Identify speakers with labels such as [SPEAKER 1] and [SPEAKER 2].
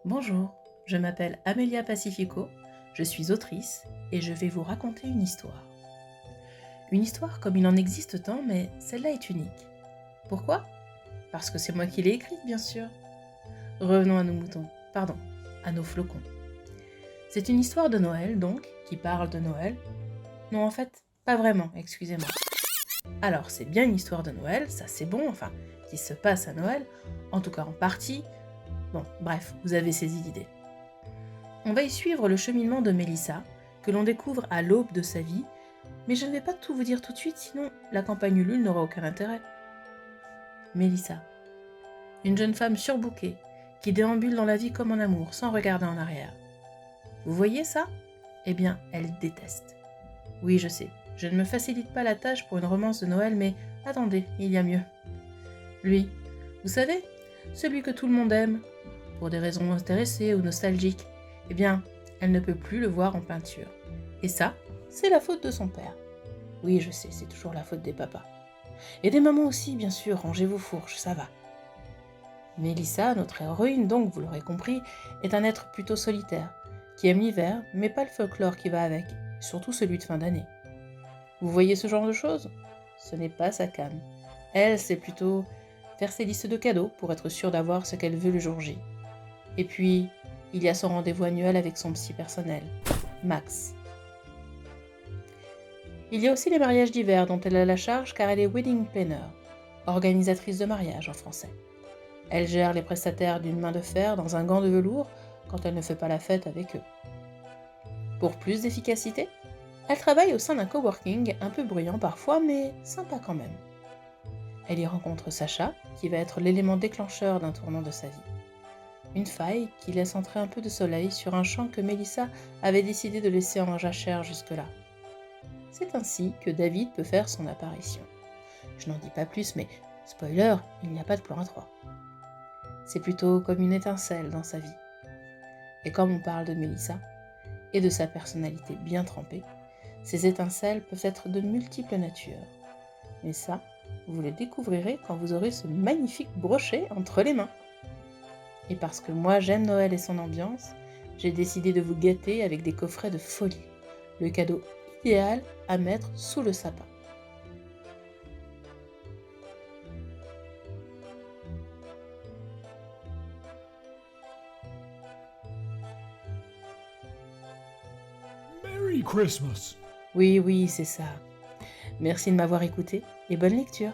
[SPEAKER 1] Bonjour, je m'appelle Amelia Pacifico, je suis autrice et je vais vous raconter une histoire. Une histoire comme il en existe tant, mais celle-là est unique. Pourquoi? Parce que c'est moi qui l'ai écrite, bien sûr. Revenons à nos moutons, pardon, à nos flocons. C'est une histoire de Noël, donc, qui parle de Noël. Non, en fait, pas vraiment, excusez-moi. Alors, c'est bien une histoire de Noël, ça c'est bon, enfin, qui se passe à Noël, en tout cas en partie. Bon, bref, vous avez saisi l'idée. On va y suivre le cheminement de Mélissa, que l'on découvre à l'aube de sa vie, mais je ne vais pas tout vous dire tout de suite, sinon la campagne Ulule n'aura aucun intérêt. Mélissa, une jeune femme surbookée, qui déambule dans la vie comme en amour, sans regarder en arrière. Vous voyez ça? Eh bien, elle déteste. Oui, je sais, je ne me facilite pas la tâche pour une romance de Noël, mais attendez, il y a mieux. Lui, vous savez, celui que tout le monde aime, pour des raisons intéressées ou nostalgiques, eh bien, elle ne peut plus le voir en peinture. Et ça, c'est la faute de son père. Oui, je sais, c'est toujours la faute des papas. Et des mamans aussi, bien sûr, rangez vos fourches, ça va. Mélissa, notre héroïne, donc, vous l'aurez compris, est un être plutôt solitaire, qui aime l'hiver, mais pas le folklore qui va avec, surtout celui de fin d'année. Vous voyez ce genre de choses? Ce n'est pas sa came. Elle, c'est plutôt faire ses listes de cadeaux pour être sûre d'avoir ce qu'elle veut le jour J. Et puis, il y a son rendez-vous annuel avec son psy personnel, Max. Il y a aussi les mariages d'hiver dont elle a la charge car elle est wedding planner, organisatrice de mariage en français. Elle gère les prestataires d'une main de fer dans un gant de velours quand elle ne fait pas la fête avec eux. Pour plus d'efficacité, elle travaille au sein d'un coworking un peu bruyant parfois mais sympa quand même. Elle y rencontre Sacha, qui va être l'élément déclencheur d'un tournant de sa vie. Une faille qui laisse entrer un peu de soleil sur un champ que Mélissa avait décidé de laisser en jachère jusque-là. C'est ainsi que David peut faire son apparition. Je n'en dis pas plus, mais spoiler, il n'y a pas de plan à 3. C'est plutôt comme une étincelle dans sa vie. Et comme on parle de Mélissa, et de sa personnalité bien trempée, ces étincelles peuvent être de multiples natures. Mais ça, vous le découvrirez quand vous aurez ce magnifique brochet entre les mains. Et parce que moi j'aime Noël et son ambiance, j'ai décidé de vous gâter avec des coffrets de folie, le cadeau idéal à mettre sous le sapin.
[SPEAKER 2] Merry Christmas!
[SPEAKER 1] Oui, oui, c'est ça. Merci de m'avoir écouté et bonne lecture.